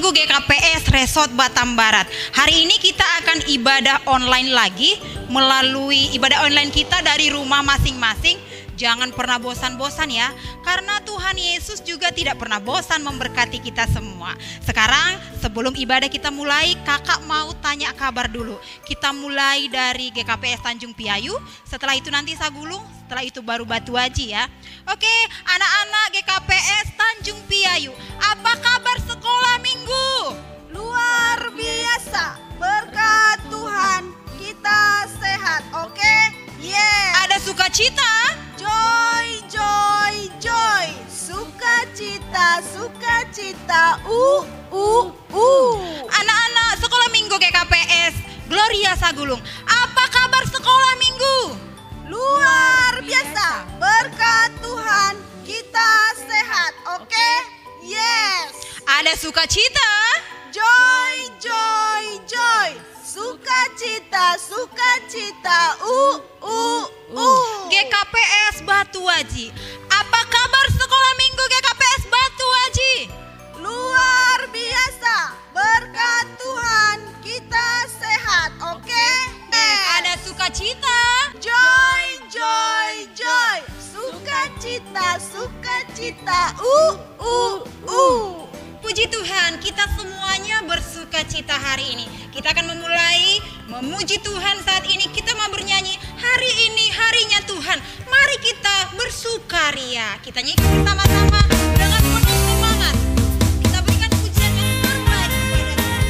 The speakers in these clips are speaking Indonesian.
Minggu GKPS Resort Batam Barat. Hari ini kita akan ibadah online lagi melalui ibadah online kita dari rumah masing-masing. Jangan pernah bosan-bosan ya, karena Tuhan Yesus juga tidak pernah bosan memberkati kita semua. Sekarang sebelum ibadah kita mulai, kakak mau tanya kabar dulu. Kita mulai dari GKPS Tanjung Piayu, setelah itu nanti Sagulung, setelah itu baru Batu Haji ya. Oke, anak-anak GKPS Tanjung Piayu, apa kabar sekolah minggu? Luar biasa, berkat Tuhan kita sehat, oke? Yes. Ada sukacita? Joy, joy, joy. Sukacita, sukacita. Anak-anak sekolah minggu GKPS Gloria Sagulung, apa kabar sekolah minggu? Luar biasa, berkat Tuhan kita sehat, oke? Yes. Ada sukacita? Joy, joy, joy. Sukacita, sukacita. GKPS Batu Haji, apa kabar sekolah minggu GKPS Batu Haji? Luar biasa, berkat Tuhan kita sehat, oke? Ada sukacita? Joy, joy, joy. Sukacita, sukacita. Puji Tuhan, kita semuanya bersukacita hari ini. Kita akan memulai memuji Tuhan saat ini. Kita mau bernyanyi, hari ini harinya Tuhan. Mari kita bersukaria. Kita nyanyi bersama-sama dengan penuh semangat. Kita berikan pujian yang terbaik kepada Tuhan.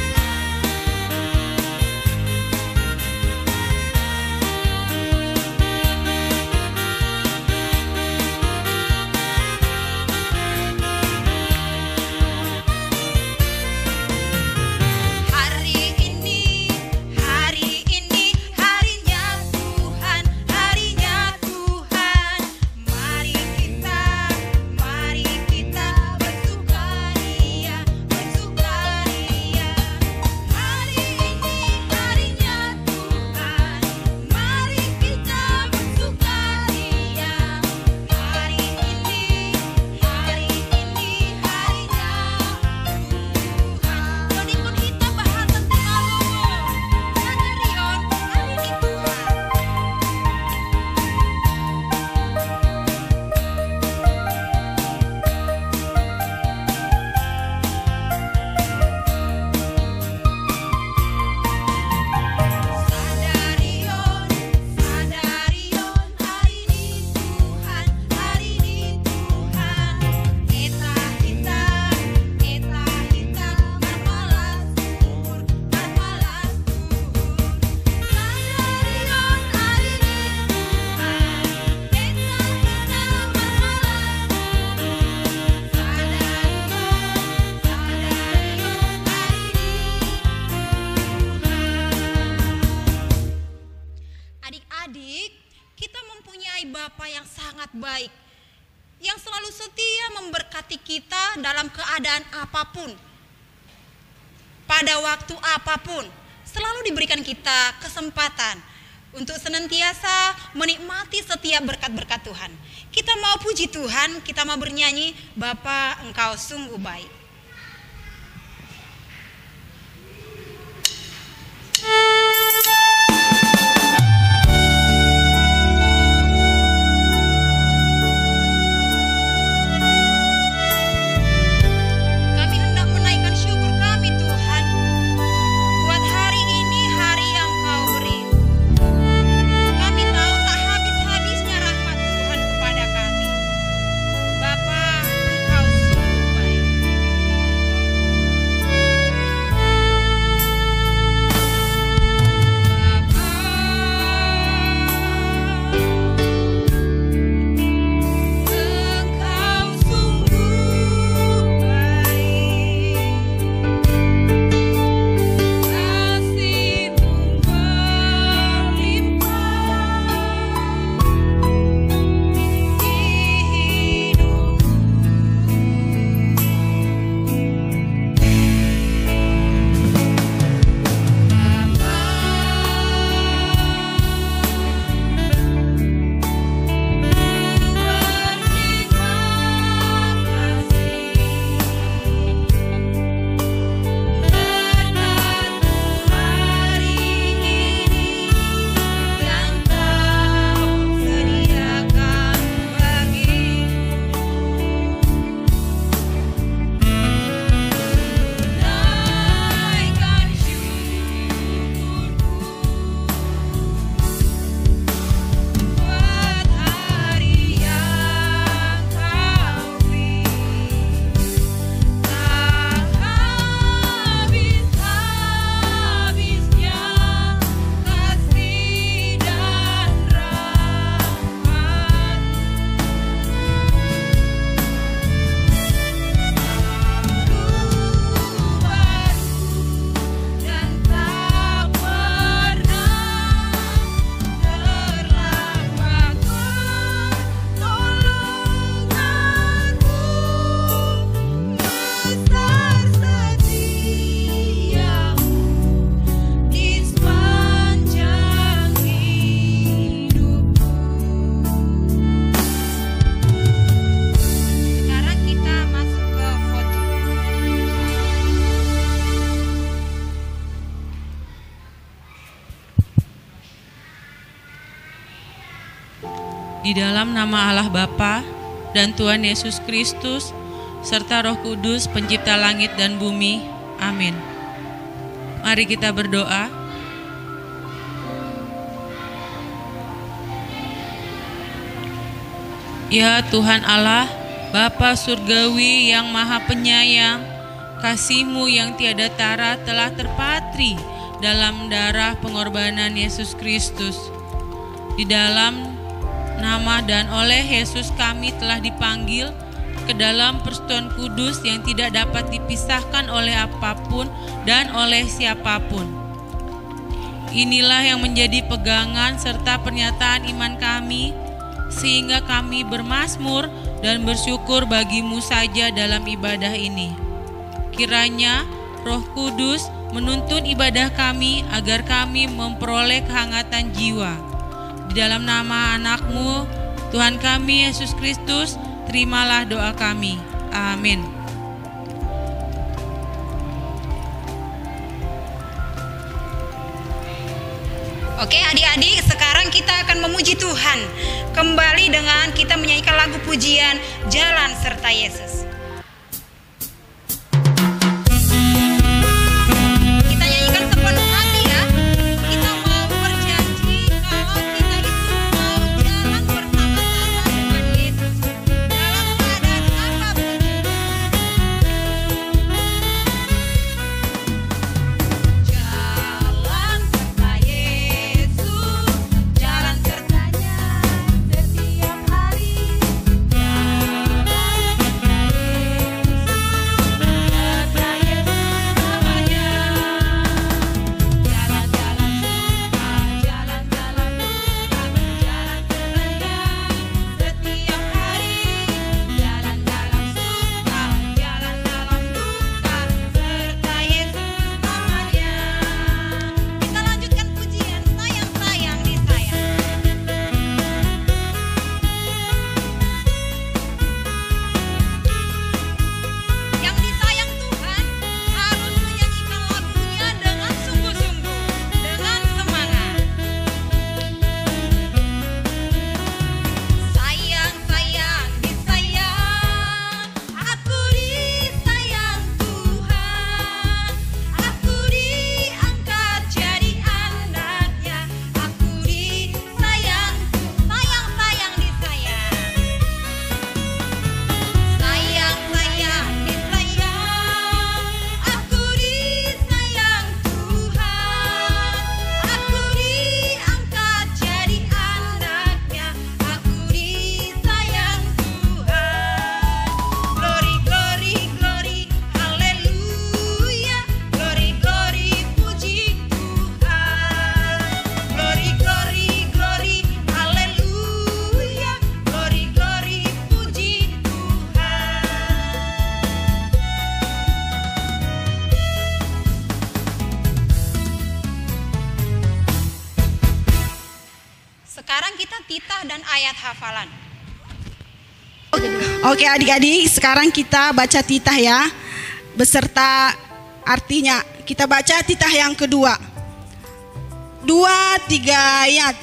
Adik-adik, kita mempunyai Bapa yang sangat baik, yang selalu setia memberkati kita dalam keadaan apapun, pada waktu apapun. Selalu diberikan kita kesempatan untuk senantiasa menikmati setiap berkat-berkat Tuhan. Kita mau puji Tuhan, kita mau bernyanyi, Bapa Engkau sungguh baik. Bapa, Engkau sungguh baik. Di dalam nama Allah Bapa dan Tuhan Yesus Kristus, serta Roh Kudus, pencipta langit dan bumi. Amin. Mari kita berdoa. Ya Tuhan Allah, Bapa Surgawi yang Maha Penyayang, kasih-Mu yang tiada tara telah terpatri dalam darah pengorbanan Yesus Kristus. Di dalam nama dan oleh Yesus kami telah dipanggil ke dalam persekutuan kudus yang tidak dapat dipisahkan oleh apapun dan oleh siapapun. Inilah yang menjadi pegangan serta pernyataan iman kami, sehingga kami bermazmur dan bersyukur bagi-Mu saja dalam ibadah ini. Kiranya Roh Kudus menuntun ibadah kami agar kami memperoleh kehangatan jiwa. Di dalam nama anak-Mu, Tuhan kami Yesus Kristus, terimalah doa kami. Amin. Oke adik-adik, sekarang kita akan memuji Tuhan. Kembali dengan kita menyanyikan lagu pujian Jalan Serta Yesus. Kita nyanyikan sepenuh hati ya. Kita mau berjanji kalau kita itu mau jalan bersama-sama dengan Yesus dalam keadaan apapun. Jalan serta Yesus, jalan sertanya setiap hari. Jalan serta titah dan ayat hafalan. Oke adik-adik, sekarang kita baca titah ya, beserta artinya. Kita baca titah yang kedua. 2-3 ayat.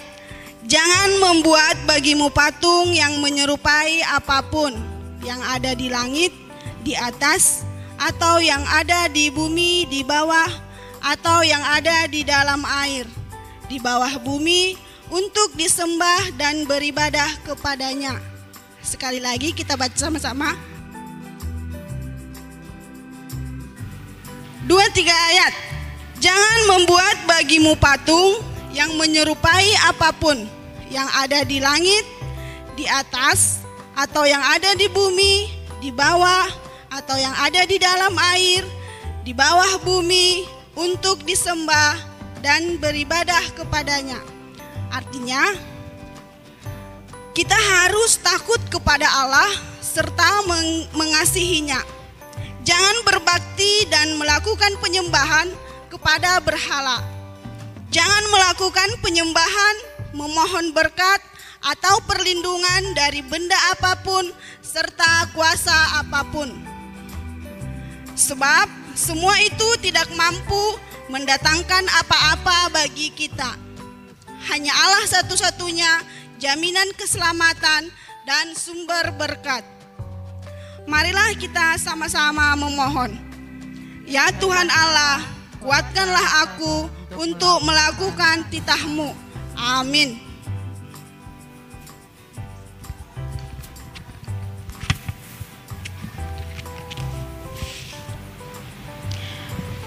Jangan membuat bagimu patung yang menyerupai apapun yang ada di langit, di atas, atau yang ada di bumi, di bawah, atau yang ada di dalam air, di bawah bumi, untuk disembah dan beribadah kepadanya. Sekali lagi kita baca sama-sama. 2-3 ayat. Jangan membuat bagimu patung yang menyerupai apapun yang ada di langit, di atas, atau yang ada di bumi, di bawah, atau yang ada di dalam air, di bawah bumi, untuk disembah dan beribadah kepadanya. Artinya, kita harus takut kepada Allah serta mengasihinya. Jangan berbakti dan melakukan penyembahan kepada berhala. Jangan melakukan penyembahan, memohon berkat atau perlindungan dari benda apapun serta kuasa apapun. Sebab semua itu tidak mampu mendatangkan apa-apa bagi kita. Hanya Allah satu-satunya jaminan keselamatan, dan sumber berkat. Marilah kita sama-sama memohon. Ya Tuhan Allah, kuatkanlah aku untuk melakukan titah-Mu. Amin.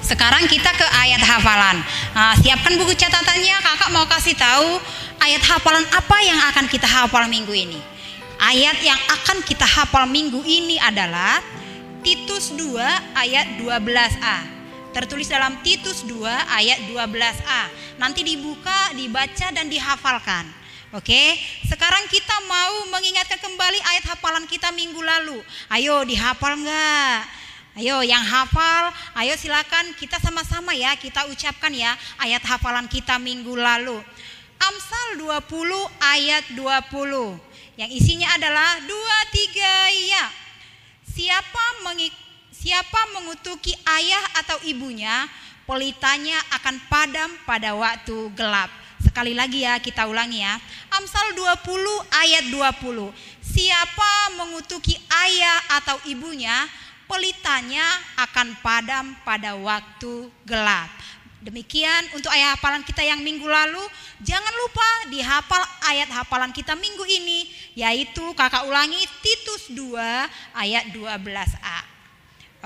Sekarang kita ke ayat hafalan. Nah, siapkan buku catatannya, kakak mau kasih tahu ayat hafalan apa yang akan kita hafal minggu ini. Ayat yang akan kita hafal minggu ini adalah Titus 2 ayat 12a. Tertulis dalam Titus 2 ayat 12a. Nanti dibuka, dibaca dan dihafalkan. Oke, sekarang kita mau mengingatkan kembali ayat hafalan kita minggu lalu. Ayo dihafal enggak? Ayo yang hafal, ayo silakan kita sama-sama ya, kita ucapkan ya ayat hafalan kita minggu lalu. Amsal 20 ayat 20 yang isinya adalah 2-3 ya. Siapa mengutuki ayah atau ibunya, pelitanya akan padam pada waktu gelap. Sekali lagi ya, kita ulangi ya. Amsal 20 ayat 20. Siapa mengutuki ayah atau ibunya, pelitanya akan padam pada waktu gelap. Demikian untuk ayat hafalan kita yang minggu lalu. Jangan lupa dihafal ayat hafalan kita minggu ini, yaitu kakak ulangi Titus 2 ayat 12a.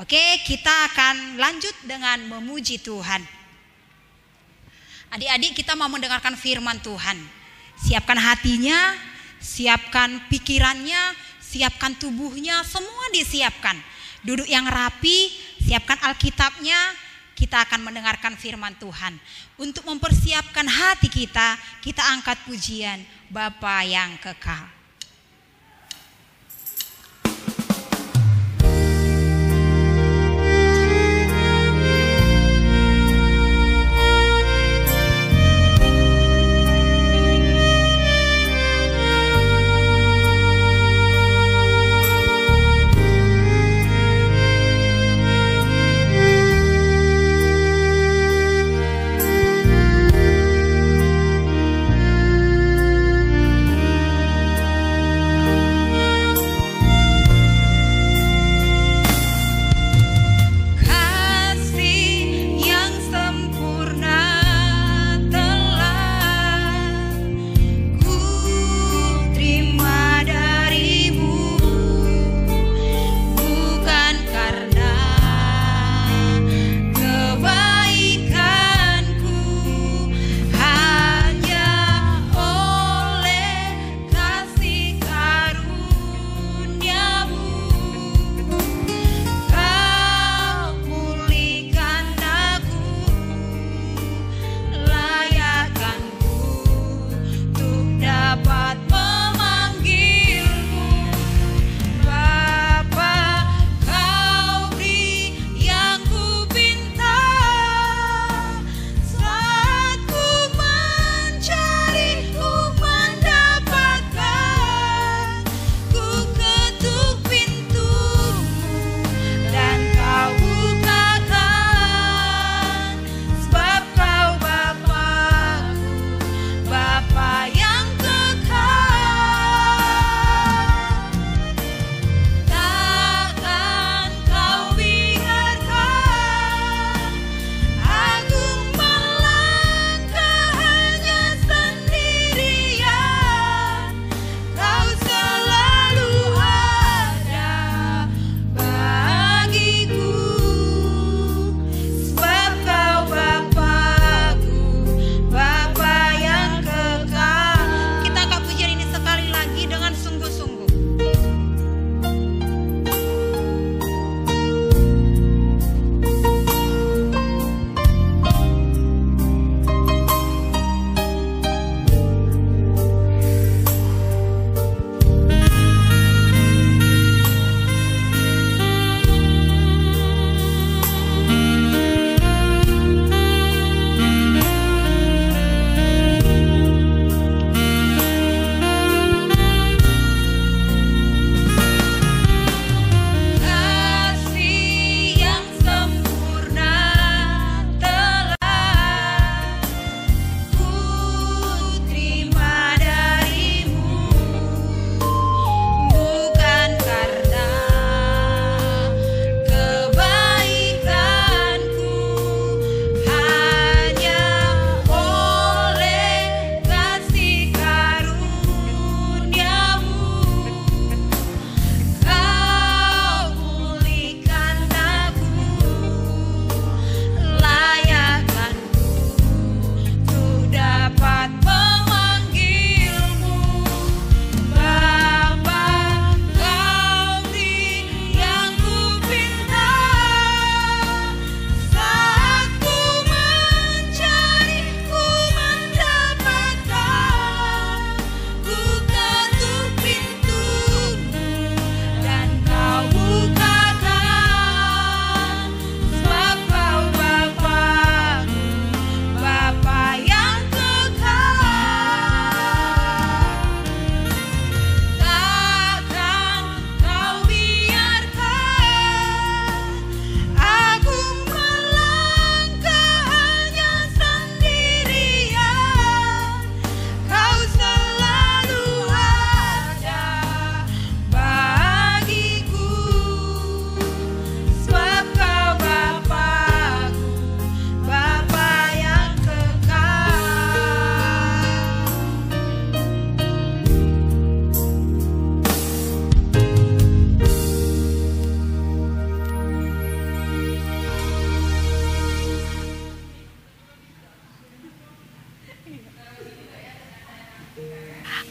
Oke, kita akan lanjut dengan memuji Tuhan. Adik-adik, kita mau mendengarkan firman Tuhan. Siapkan hatinya, siapkan pikirannya, siapkan tubuhnya, semua disiapkan. Duduk yang rapi, siapkan Alkitabnya, kita akan mendengarkan firman Tuhan. Untuk mempersiapkan hati kita angkat pujian Bapa yang kekal.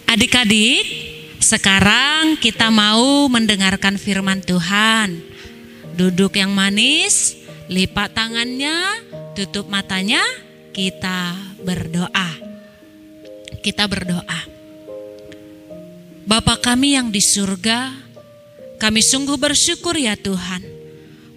Adik-adik, sekarang kita mau mendengarkan firman Tuhan. Duduk yang manis, lipat tangannya, tutup matanya, kita berdoa. Kita berdoa. Bapa kami yang di surga, kami sungguh bersyukur ya Tuhan,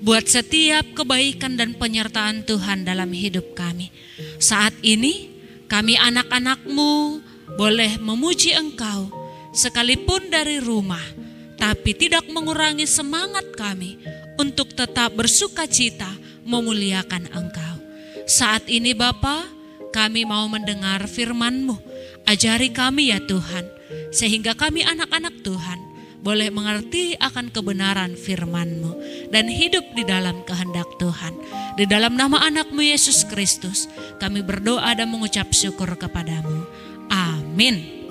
buat setiap kebaikan dan penyertaan Tuhan dalam hidup kami. Saat ini kami anak-anak-Mu boleh memuji Engkau sekalipun dari rumah, tapi tidak mengurangi semangat kami untuk tetap bersuka cita memuliakan Engkau. Saat ini Bapa, kami mau mendengar firman-Mu. Ajari kami ya Tuhan, sehingga kami anak-anak Tuhan boleh mengerti akan kebenaran firman-Mu dan hidup di dalam kehendak Tuhan. Di dalam nama anak-Mu Yesus Kristus, kami berdoa dan mengucap syukur kepadamu. Amin.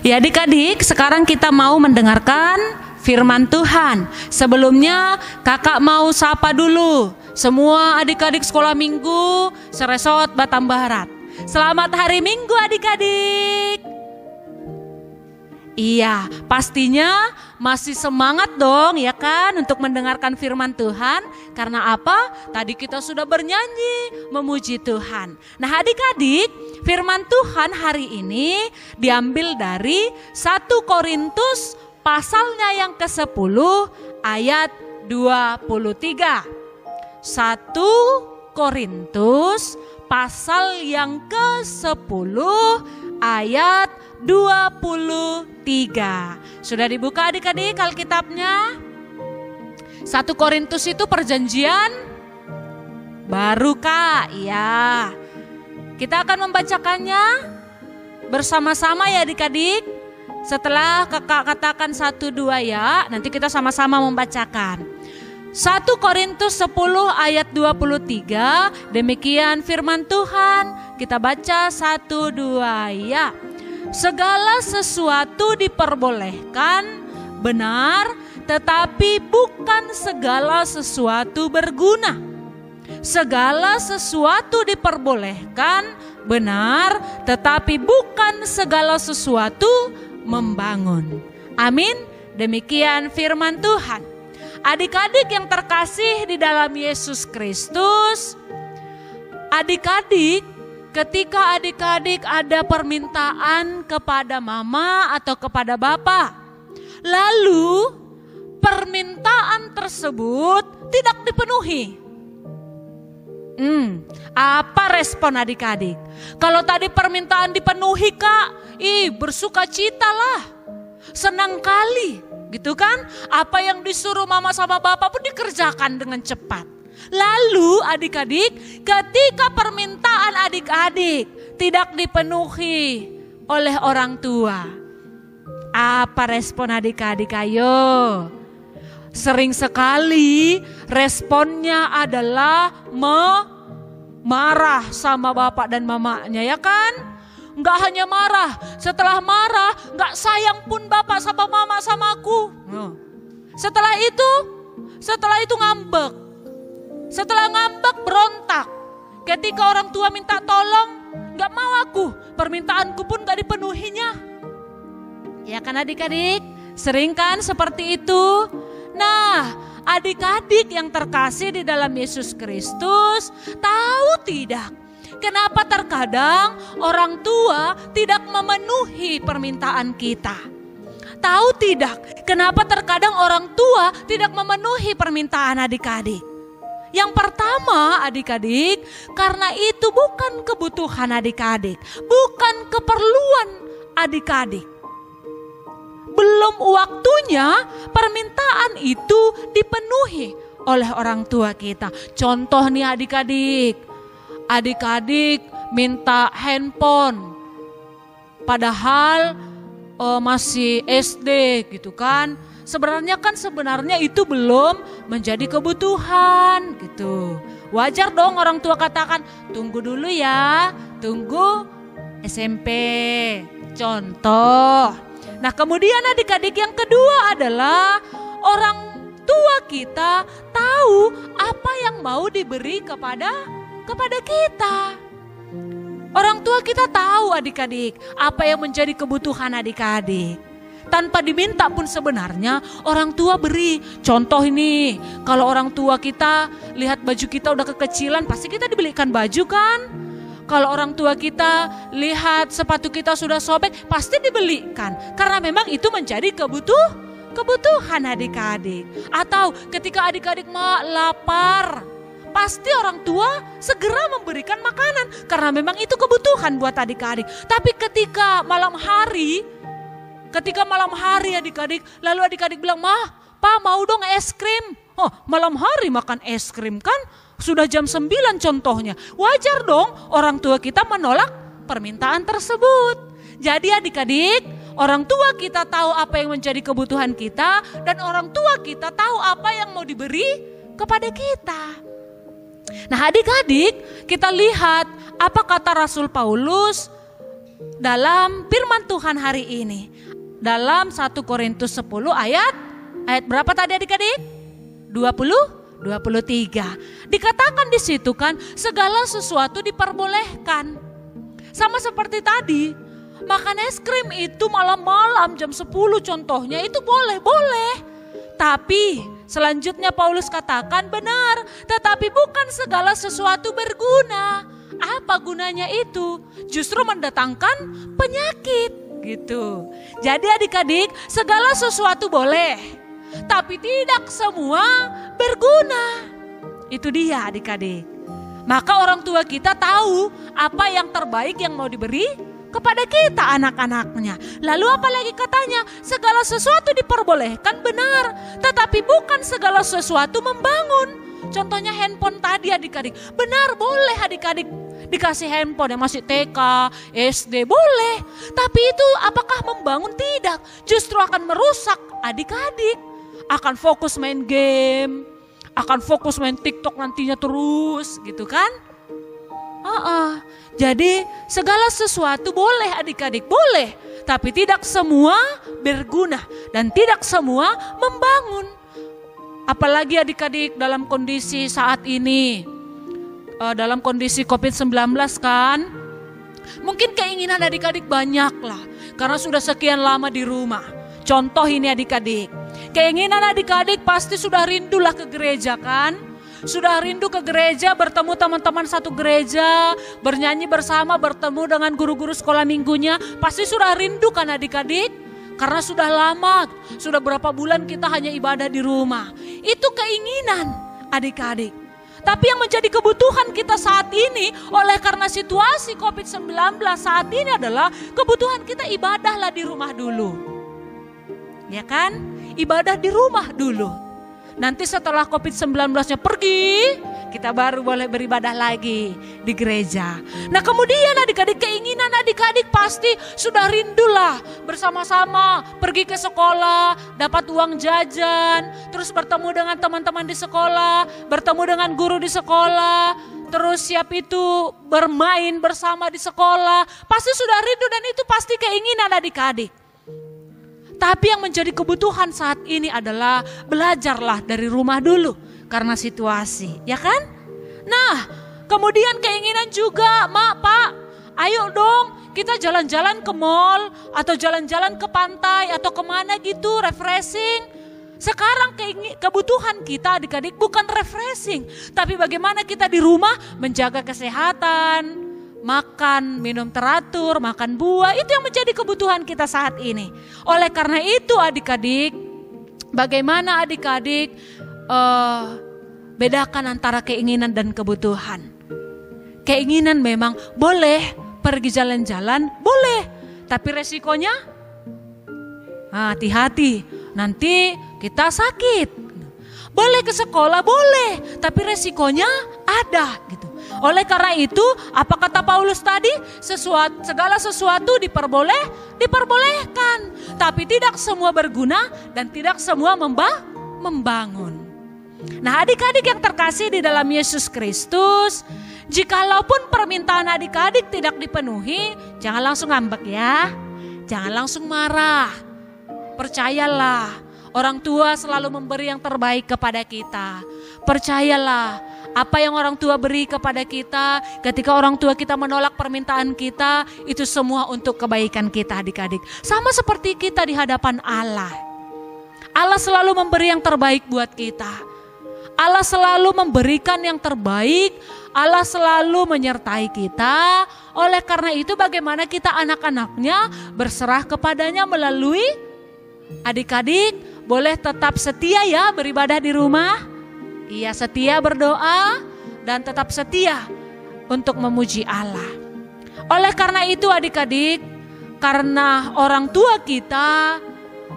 Ya adik-adik, sekarang kita mau mendengarkan firman Tuhan. Sebelumnya kakak mau sapa dulu semua adik-adik sekolah minggu Seresot Batam Barat. Selamat hari Minggu adik-adik. Iya, pastinya masih semangat dong ya kan untuk mendengarkan firman Tuhan. Karena apa? Tadi kita sudah bernyanyi memuji Tuhan. Nah adik-adik, firman Tuhan hari ini diambil dari 1 Korintus pasalnya yang ke-10 ayat 23. 1 Korintus pasal yang ke-10 ayat 23. Sudah dibuka adik-adik Alkitabnya? 1 Korintus itu perjanjian baru Kak. Ya. Kita akan membacakannya bersama-sama ya adik-adik. Setelah kakak katakan 1, 2 ya, nanti kita sama-sama membacakan. 1 Korintus 10 ayat 23, demikian firman Tuhan. Kita baca 1, 2 ya. Segala sesuatu diperbolehkan, benar, tetapi bukan segala sesuatu berguna. Segala sesuatu diperbolehkan, benar, tetapi bukan segala sesuatu membangun. Amin. Demikian firman Tuhan. Adik-adik yang terkasih di dalam Yesus Kristus, adik-adik, ketika adik-adik ada permintaan kepada mama atau kepada bapak, lalu permintaan tersebut tidak dipenuhi, apa respon adik-adik? Kalau tadi permintaan dipenuhi Kak, bersukacitalah, senang kali. Gitu kan? Apa yang disuruh mama sama bapak pun dikerjakan dengan cepat. Lalu adik-adik, ketika permintaan adik-adik tidak dipenuhi oleh orang tua, apa respon adik-adik? Ayo. Sering sekali responnya adalah marah sama bapak dan mamanya ya kan? Nggak hanya marah, setelah marah nggak sayang pun bapak sama mama sama aku. Setelah itu ngambek. Setelah ngambek berontak. Ketika orang tua minta tolong, nggak mau aku, permintaanku pun nggak dipenuhinya. Ya kan adik-adik, sering kan seperti itu. Nah, adik-adik yang terkasih di dalam Yesus Kristus, tahu tidak? Kenapa terkadang orang tua tidak memenuhi permintaan kita? Tahu tidak? Kenapa terkadang orang tua tidak memenuhi permintaan adik-adik? Yang pertama adik-adik, karena itu bukan kebutuhan adik-adik, bukan keperluan adik-adik. Belum waktunya permintaan itu dipenuhi oleh orang tua kita. Contoh nih adik-adik minta handphone, padahal masih SD gitu kan. Sebenarnya itu belum menjadi kebutuhan gitu. Wajar dong orang tua katakan, tunggu dulu ya, tunggu SMP. Contoh. Nah kemudian adik-adik yang kedua adalah orang tua kita tahu apa yang mau diberi kepada kita. Orang tua kita tahu adik-adik apa yang menjadi kebutuhan adik-adik. Tanpa diminta pun sebenarnya orang tua beri. Contoh ini, kalau orang tua kita lihat baju kita udah kekecilan, pasti kita dibelikan baju kan? Kalau orang tua kita lihat sepatu kita sudah sobek, pasti dibelikan. Karena memang itu menjadi kebutuhan adik-adik. Atau ketika adik-adik lapar, pasti orang tua segera memberikan makanan. Karena memang itu kebutuhan buat adik-adik. Tapi ketika malam hari adik-adik, lalu adik-adik bilang, "Mah, Pa mau dong es krim." Oh, malam hari makan es krim kan? Sudah jam 9 contohnya. Wajar dong orang tua kita menolak permintaan tersebut. Jadi adik-adik, orang tua kita tahu apa yang menjadi kebutuhan kita, dan orang tua kita tahu apa yang mau diberi kepada kita. Nah adik-adik, kita lihat apa kata Rasul Paulus dalam firman Tuhan hari ini. Dalam 1 Korintus 10 ayat berapa tadi adik-adik? 23. Dikatakan di situ kan segala sesuatu diperbolehkan. Sama seperti tadi, makan es krim itu malam-malam jam 10 contohnya itu boleh. Tapi selanjutnya Paulus katakan benar, tetapi bukan segala sesuatu berguna. Apa gunanya itu? Justru mendatangkan penyakit gitu. Jadi adik-adik, segala sesuatu boleh, tapi tidak semua berguna. Itu dia adik-adik. Maka orang tua kita tahu apa yang terbaik yang mau diberi kepada kita anak-anaknya. Lalu apalagi katanya, segala sesuatu diperbolehkan benar, tetapi bukan segala sesuatu membangun. Contohnya handphone tadi adik-adik. Benar boleh adik-adik dikasih handphone yang masih TK, SD boleh. Tapi itu apakah membangun? Tidak. Justru akan merusak adik-adik. Akan fokus main game, akan fokus main TikTok nantinya terus gitu kan. Jadi segala sesuatu boleh adik-adik, boleh. Tapi tidak semua berguna dan tidak semua membangun. Apalagi adik-adik dalam kondisi saat ini, dalam kondisi COVID-19 kan. Mungkin keinginan adik-adik banyak lah, karena sudah sekian lama di rumah. Contoh ini adik-adik, keinginan adik-adik pasti sudah rindulah ke gereja kan. Sudah rindu ke gereja, bertemu teman-teman satu gereja, bernyanyi bersama, bertemu dengan guru-guru sekolah minggunya. Pasti sudah rindu kan adik-adik? Karena sudah lama, sudah berapa bulan kita hanya ibadah di rumah. Itu keinginan adik-adik. Tapi yang menjadi kebutuhan kita saat ini oleh karena situasi COVID-19 saat ini adalah kebutuhan kita ibadahlah di rumah dulu. Ya kan? Ibadah di rumah dulu. Nanti setelah COVID-19-nya pergi, kita baru boleh beribadah lagi di gereja. Nah kemudian adik-adik, keinginan adik-adik pasti sudah rindulah bersama-sama pergi ke sekolah, dapat uang jajan, terus bertemu dengan teman-teman di sekolah, bertemu dengan guru di sekolah, terus siap itu bermain bersama di sekolah. Pasti sudah rindu dan itu pasti keinginan adik-adik. Tapi yang menjadi kebutuhan saat ini adalah belajarlah dari rumah dulu karena situasi, ya kan? Nah, kemudian keinginan juga, Mak, Pak, ayo dong kita jalan-jalan ke mall atau jalan-jalan ke pantai atau kemana gitu, refreshing. Sekarang kebutuhan kita adik-adik bukan refreshing, tapi bagaimana kita di rumah menjaga kesehatan, makan, minum teratur, makan buah, itu yang menjadi kebutuhan kita saat ini. Oleh karena itu adik-adik, bagaimana adik-adik bedakan antara keinginan dan kebutuhan. Keinginan memang boleh, pergi jalan-jalan boleh, tapi resikonya hati-hati, nanti kita sakit. Boleh ke sekolah boleh, tapi resikonya ada gitu. Oleh karena itu, apa kata Paulus tadi? Segala sesuatu diperbolehkan, tapi tidak semua berguna dan tidak semua membangun. Nah adik-adik yang terkasih di dalam Yesus Kristus, jikalaupun permintaan adik-adik tidak dipenuhi, jangan langsung ngambek ya. Jangan langsung marah. Percayalah, orang tua selalu memberi yang terbaik kepada kita. Percayalah, Apa yang orang tua beri kepada kita, ketika orang tua kita menolak permintaan kita, itu semua untuk kebaikan kita adik-adik. Sama seperti kita di hadapan Allah. Allah selalu memberi yang terbaik buat kita. Allah selalu memberikan yang terbaik. Allah selalu menyertai kita. Oleh karena itu bagaimana kita anak-anaknya berserah kepadanya melalui adik-adik boleh tetap setia ya beribadah di rumah. Ia setia berdoa dan tetap setia untuk memuji Allah. Oleh karena itu adik-adik, karena orang tua kita,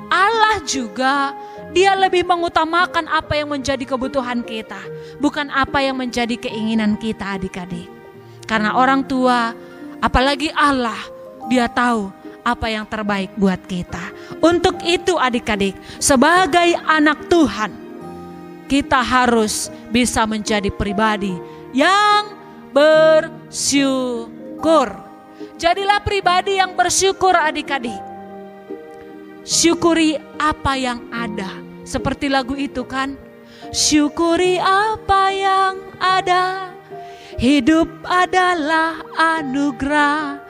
Allah juga Dia lebih mengutamakan apa yang menjadi kebutuhan kita, bukan apa yang menjadi keinginan kita adik-adik. Karena orang tua, apalagi Allah, Dia tahu apa yang terbaik buat kita. Untuk itu adik-adik, sebagai anak Tuhan, kita harus bisa menjadi pribadi yang bersyukur. Jadilah pribadi yang bersyukur adik-adik. Syukuri apa yang ada. Seperti lagu itu kan. Syukuri apa yang ada. Hidup adalah anugerah.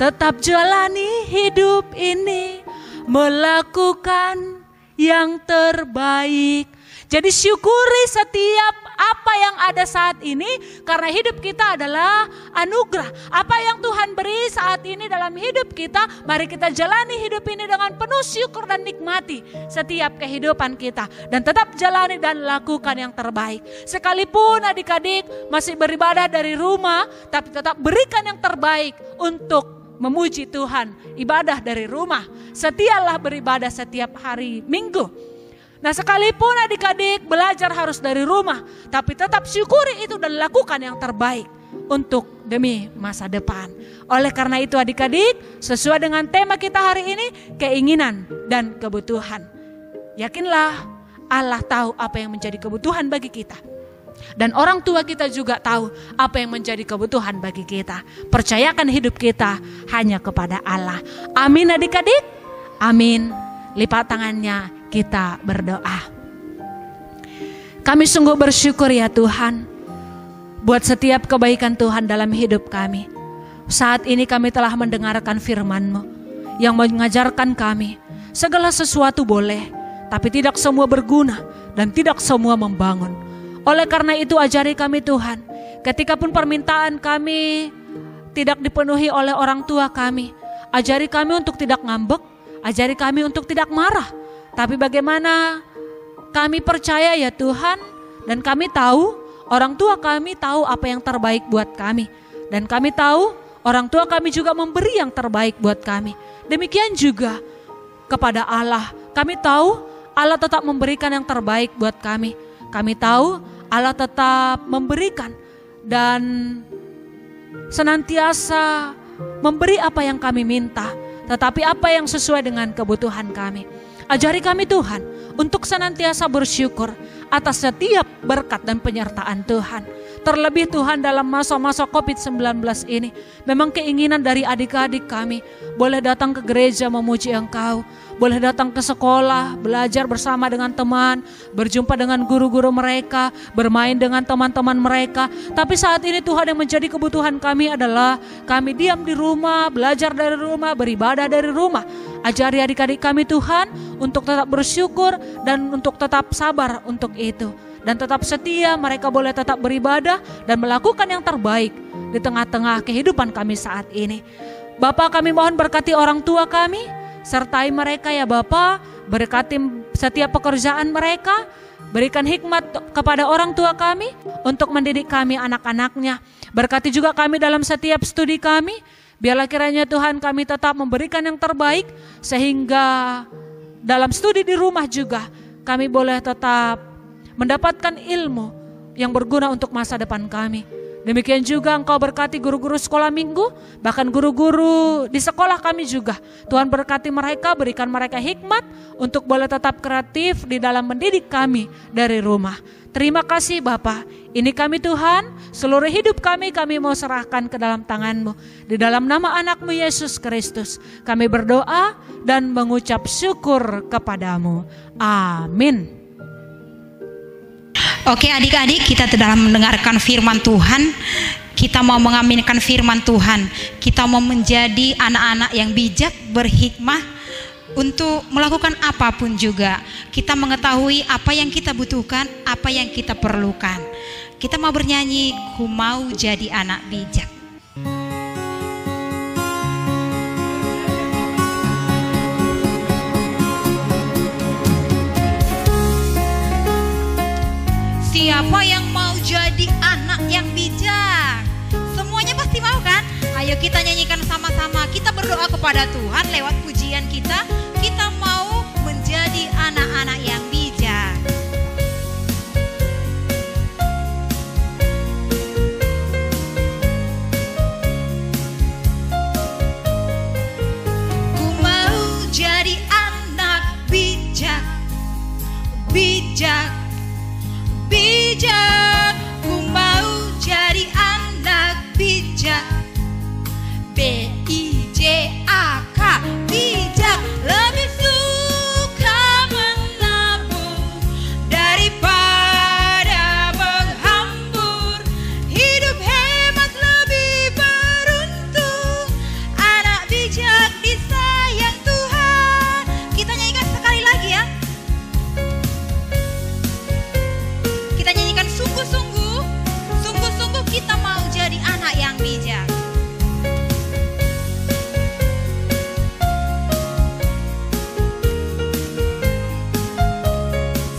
Tetap jalani hidup ini. Melakukan yang terbaik. Jadi syukuri setiap apa yang ada saat ini karena hidup kita adalah anugerah. Apa yang Tuhan beri saat ini dalam hidup kita, mari kita jalani hidup ini dengan penuh syukur dan nikmati setiap kehidupan kita. Dan tetap jalani dan lakukan yang terbaik. Sekalipun adik-adik masih beribadah dari rumah, tapi tetap berikan yang terbaik untuk memuji Tuhan. Ibadah dari rumah, setialah beribadah setiap hari Minggu. Nah sekalipun adik-adik belajar harus dari rumah, tapi tetap syukuri itu dan lakukan yang terbaik untuk demi masa depan. Oleh karena itu adik-adik, sesuai dengan tema kita hari ini, keinginan dan kebutuhan. Yakinlah Allah tahu apa yang menjadi kebutuhan bagi kita. Dan orang tua kita juga tahu apa yang menjadi kebutuhan bagi kita. Percayakan hidup kita hanya kepada Allah. Amin adik-adik. Amin. Lipat tangannya, kita berdoa. Kami sungguh bersyukur ya Tuhan, buat setiap kebaikan Tuhan dalam hidup kami. Saat ini kami telah mendengarkan firman-Mu yang mengajarkan kami, segala sesuatu boleh, tapi tidak semua berguna dan tidak semua membangun. Oleh karena itu ajari kami Tuhan, ketika pun permintaan kami tidak dipenuhi oleh orang tua kami, ajari kami untuk tidak ngambek, ajari kami untuk tidak marah. Tapi bagaimana kami percaya ya Tuhan, dan kami tahu orang tua kami tahu apa yang terbaik buat kami. Dan kami tahu orang tua kami juga memberi yang terbaik buat kami. Demikian juga kepada Allah. Kami tahu Allah tetap memberikan yang terbaik buat kami. Kami tahu Allah tetap memberikan dan senantiasa memberi apa yang kami minta. Tetapi apa yang sesuai dengan kebutuhan kami. Ajari kami Tuhan untuk senantiasa bersyukur atas setiap berkat dan penyertaan Tuhan. Terlebih Tuhan dalam masa-masa COVID-19 ini, memang keinginan dari adik-adik kami boleh datang ke gereja memuji Engkau, boleh datang ke sekolah, belajar bersama dengan teman, berjumpa dengan guru-guru mereka, bermain dengan teman-teman mereka. Tapi saat ini Tuhan yang menjadi kebutuhan kami adalah kami diam di rumah, belajar dari rumah, beribadah dari rumah. Ajari adik-adik kami Tuhan untuk tetap bersyukur dan untuk tetap sabar untuk itu. Dan tetap setia, mereka boleh tetap beribadah dan melakukan yang terbaik di tengah-tengah kehidupan kami saat ini. Bapa, kami mohon berkati orang tua kami, sertai mereka ya Bapa, berkati setiap pekerjaan mereka, berikan hikmat kepada orang tua kami untuk mendidik kami anak-anaknya. Berkati juga kami dalam setiap studi kami, biarlah kiranya Tuhan kami tetap memberikan yang terbaik, sehingga dalam studi di rumah juga kami boleh tetap mendapatkan ilmu yang berguna untuk masa depan kami. Demikian juga Engkau berkati guru-guru sekolah minggu, bahkan guru-guru di sekolah kami juga. Tuhan berkati mereka, berikan mereka hikmat untuk boleh tetap kreatif di dalam mendidik kami dari rumah. Terima kasih Bapa. Ini kami Tuhan, seluruh hidup kami mau serahkan ke dalam tangan-Mu. Di dalam nama anak-Mu Yesus Kristus, kami berdoa dan mengucap syukur kepadamu. Amin. Oke adik-adik, kita telah mendengarkan firman Tuhan. Kita mau mengaminkan firman Tuhan. Kita mau menjadi anak-anak yang bijak, berhikmah untuk melakukan apapun juga. Kita mengetahui apa yang kita butuhkan, apa yang kita perlukan. Kita mau bernyanyi, ku mau jadi anak bijak. Siapa yang mau jadi anak yang bijak? Semuanya pasti mau kan? Ayo kita nyanyikan sama-sama. Kita berdoa kepada Tuhan lewat pujian kita. Kita mau menjadi anak-anak yang bijak. Ku mau jadi anak bijak, bijak, bijak. Ku mau jadi anak bijak, B-I-J-A-K, bijak. Lebih suka menabung daripada menghambur. Hidup hemat lebih beruntung, anak bijak disayang Tuhan. Kita nyanyikan sekali lagi ya. Kita nyanyikan sungguh-sungguh, sungguh-sungguh kita mau jadi anak yang bijak.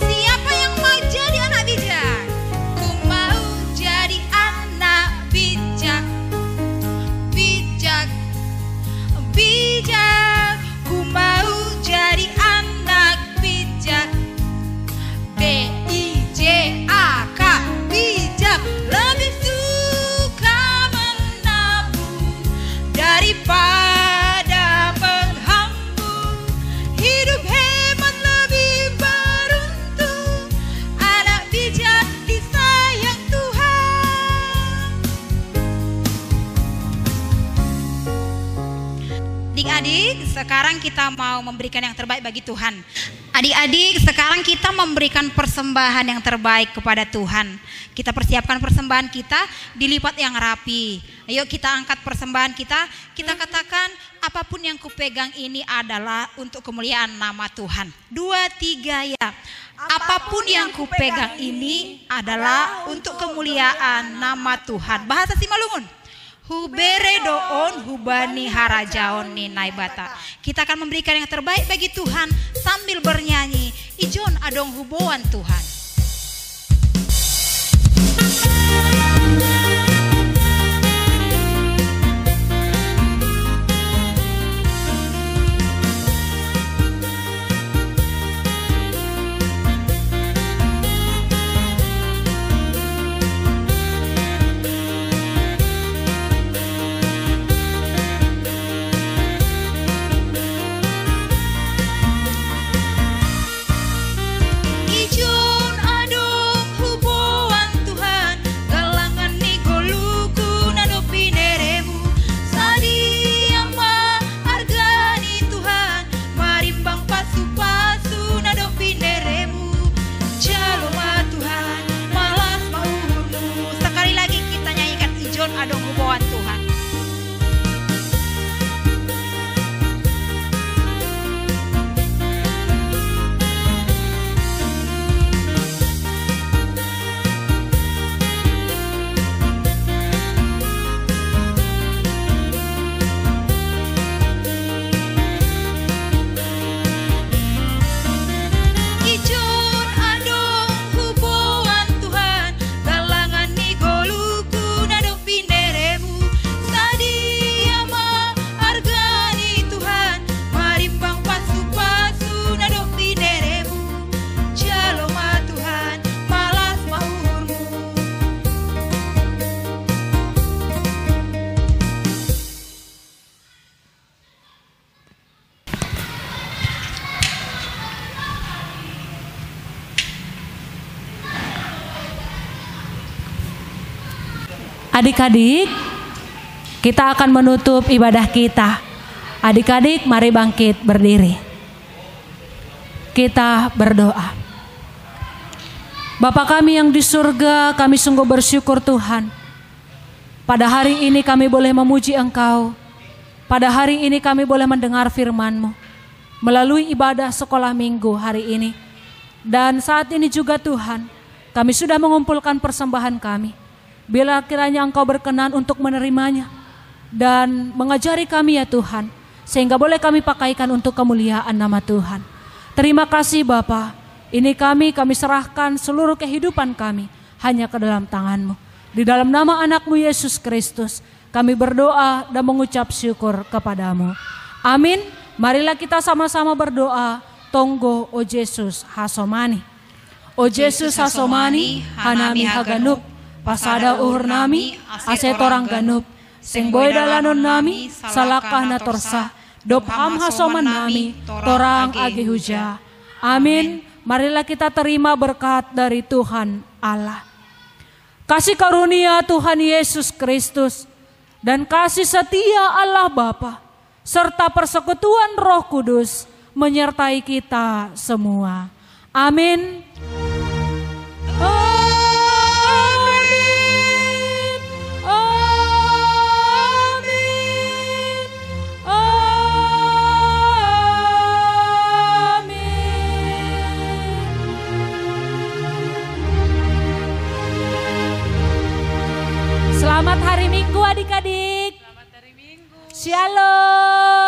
Siapa yang mau jadi anak bijak? Ku mau jadi anak bijak, bijak, bijak. Ku mau jadi anak bijak, B-I-J-A-K, bijak. Lebih suka menabung daripada menghambur. Hidup hemat lebih beruntung, anak bijak disayang Tuhan. Adik-adik, sekarang kita mau memberikan yang terbaik bagi Tuhan. Adik-adik, sekarang kita memberikan persembahan yang terbaik kepada Tuhan. Kita persiapkan persembahan kita dilipat yang rapi. Ayo kita angkat persembahan kita. Kita katakan, apapun yang kupegang ini adalah untuk kemuliaan nama Tuhan. 2, 3 ya. Apapun yang kupegang ini adalah untuk kemuliaan nama Tuhan. Bahasa Simalungun. Hubere doon hubani harajaon ni naibata. Kita akan memberikan yang terbaik bagi Tuhan sambil bernyanyi ijon adong huboan Tuhan. Ijon adong huboan Tuhan, galangan ni goluku nado pineremu. Sadiang mahargani Tuhan, marimbang pasu-pasu nado pineremu. Jaloma Tuhan, malas maumu. Sekali lagi kita nyanyikan ijon adong huboan Tuhan. Ijon adong huboan Tuhan, galangan ni goluku nado pineremu. Sadia mahargani Tuhan, marimbang pasu-pasu nado pineremu. Jaloma Tuhan, malas mahurmu. Adik-adik, kita akan menutup ibadah kita. Adik-adik, mari bangkit berdiri. Kita berdoa. Bapa kami yang di surga, kami sungguh bersyukur Tuhan. Pada hari ini kami boleh memuji Engkau. Pada hari ini kami boleh mendengar firman-Mu melalui ibadah sekolah minggu hari ini. Dan saat ini juga Tuhan, kami sudah mengumpulkan persembahan kami. Bila kiranya Engkau berkenan untuk menerimanya dan mengajari kami ya Tuhan, sehingga boleh kami pakaikan untuk kemuliaan nama Tuhan. Terima kasih Bapa. Ini kami serahkan seluruh kehidupan kami hanya ke dalam tangan-Mu. Di dalam nama anak-Mu Yesus Kristus, kami berdoa dan mengucap syukur kepadamu. Amin. Marilah kita sama-sama berdoa. Tonggo o Yesus hasomani. O Yesus hasomani, hanami haganup, pasada uhur nami, asetorang ganup, sing boy dalanon nami, salakah na torsa, dopham hasoman nami, torang age huja. Amin. Marilah kita terima berkat dari Tuhan Allah. Kasih karunia Tuhan Yesus Kristus dan kasih setia Allah Bapa serta persekutuan Roh Kudus menyertai kita semua. Amin. Selamat hari Minggu adik-adik. Selamat hari Minggu. Shalom.